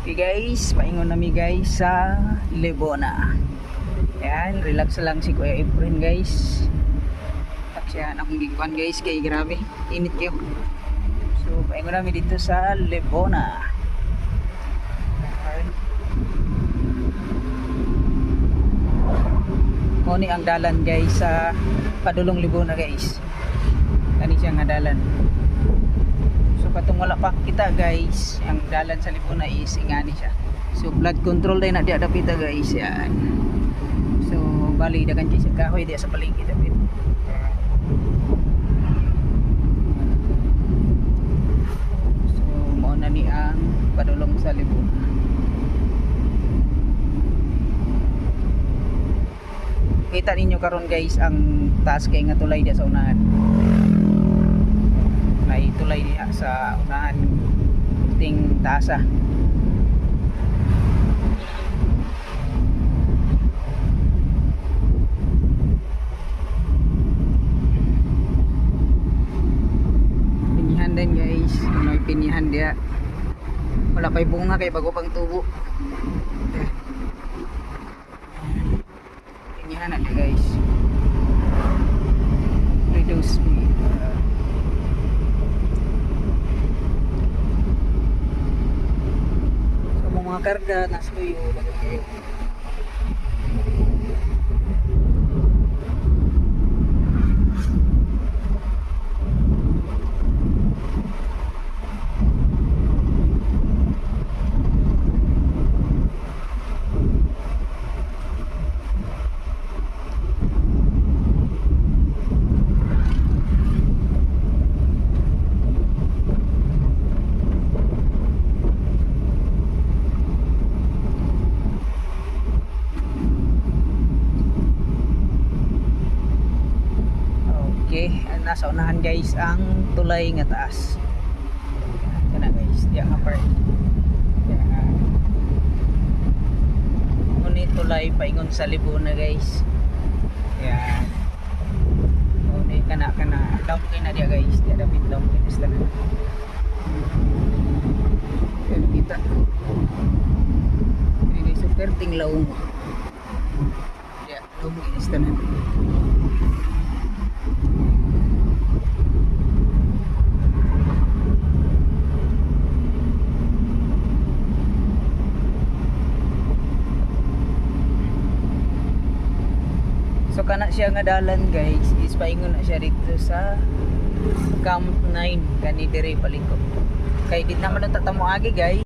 Okay guys, paingon nami guys sa Lebona. Ayan, relax lang si Kuya Efren guys. Taksyan akong gikuan guys, kay grabe, init kayo. So, paingon nami dito sa Lebona. Muni ang dalan guys sa padulong Lebona guys. Kani siya nga dalan. So katong wala pa kita guys, ang dalan sa Lebona is ingani siya. So blood control din na diya dapita guys, yan. So bali dagan kay siya kahoy diya sa paligid dapit. So mao na ni ang padulong sa Lebona. Kita ninyo karon guys ang taas kay nga tulay diya sa unahan. May tulay diya sa unahan ting taasa. Pinihan din guys, may pinihan diya. Wala pa'y bunga kay bago pang tubo. Pinihan na diya guys. Reduce speed. Mga karga nas tuyo lagi. Okay, nasa unahan guys ang tulay nga taas. Kana guys, diya nga part. Muni tulay paingon sa Lebona guys. Yan. Muni kana down kay na diya guys, diya dapat down kay basta na. Yan kita. Ini super tinglaw mo. Ya, down kay basta na. So kana siya nga dalan guys, is paingon na siya dito sa Camp 9 kani dire paliko. Kay di naman tatamo agi guys.